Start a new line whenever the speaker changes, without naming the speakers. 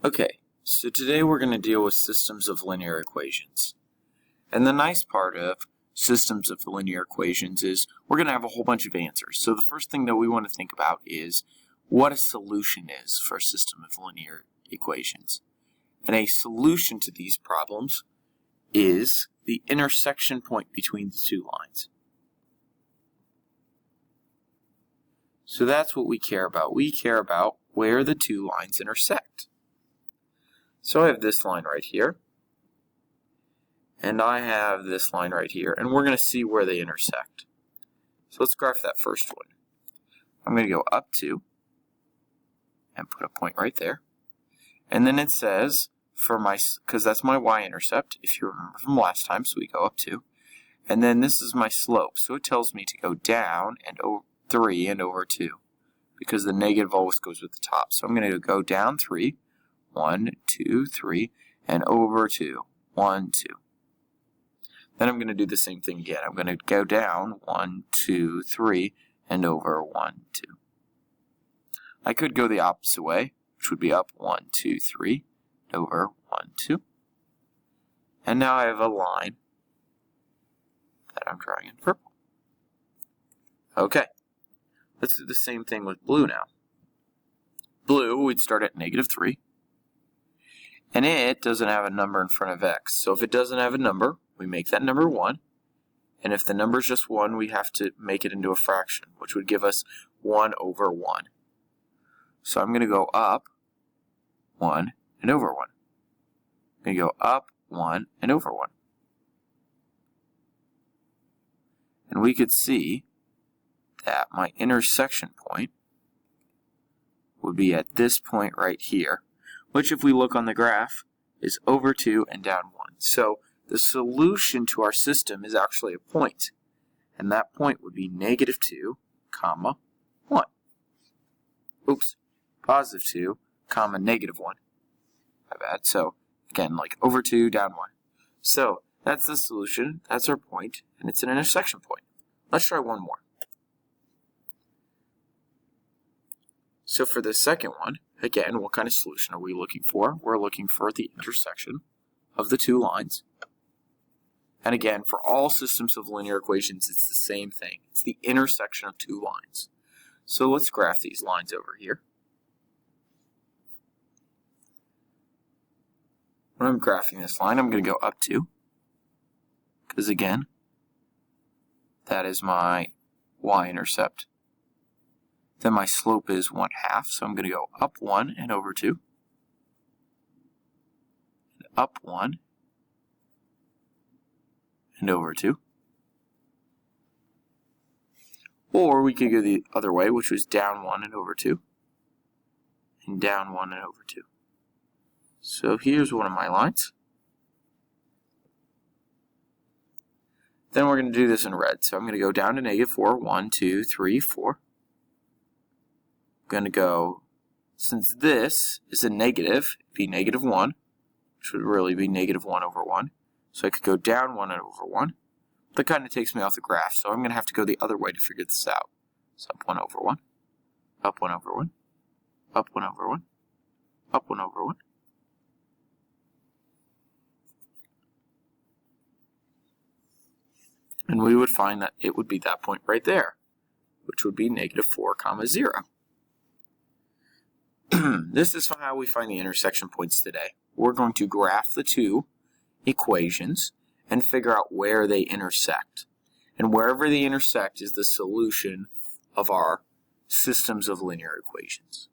Okay, so today we're going to deal with systems of linear equations. And the nice part of systems of linear equations is we're going to have a whole bunch of answers. So the first thing that we want to think about is what a solution is for a system of linear equations. And a solution to these problems is the intersection point between the two lines. So that's what we care about. We care about where the two lines intersect. So I have this line right here, and I have this line right here, and we're going to see where they intersect. So let's graph that first one. I'm going to go up 2 and put a point right there. And then it says, because that's my y-intercept, if you remember from last time, so we go up 2. And then this is my slope, so it tells me to go down and over 3 and over 2, because the negative always goes with the top. So I'm going to go down 3, 1, 2, 3, and over 2, 1, 2. Then I'm going to do the same thing again. I'm going to go down 1, 2, 3, and over 1, 2. I could go the opposite way, which would be up 1, 2, 3, and over 1, 2. And now I have a line that I'm drawing in purple. Okay, let's do the same thing with blue now. Blue, we'd start at -3. And it doesn't have a number in front of x. So if it doesn't have a number, we make that number 1. And if the number is just 1, we have to make it into a fraction, which would give us 1 over 1. So I'm going to go up 1 and over 1. I'm going to go up 1 and over 1. And we could see that my intersection point would be at this point right here, which if we look on the graph is over 2 and down 1. So the solution to our system is actually a point, and that point would be -2, comma 1. Oops, +2, comma -1. My bad. So again, like over 2, down 1. So that's the solution, that's our point, and it's an intersection point. Let's try one more. So for the second one, again, what kind of solution are we looking for? We're looking for the intersection of the two lines. And again, for all systems of linear equations, it's the same thing. It's the intersection of two lines. So let's graph these lines over here. When I'm graphing this line, I'm going to go up 2. Because again, that is my y-intercept. Then my slope is 1/2, so I'm going to go up 1 and over 2. And up 1 and over 2. Or we could go the other way, which was down 1 and over 2. And down 1 and over 2. So here's one of my lines. Then we're going to do this in red. So I'm going to go down to -4, 1, 2, 3, 4. Going to go, since this is a negative, it'd be -1, which would really be -1 over 1. So I could go down 1 and over 1. That kind of takes me off the graph, so I'm going to have to go the other way to figure this out. So up 1 over 1, up 1 over 1, up 1 over 1, up 1 over 1. And we would find that it would be that point right there, which would be -4, comma 0. This is how we find the intersection points today. We're going to graph the two equations and figure out where they intersect. And wherever they intersect is the solution of our systems of linear equations.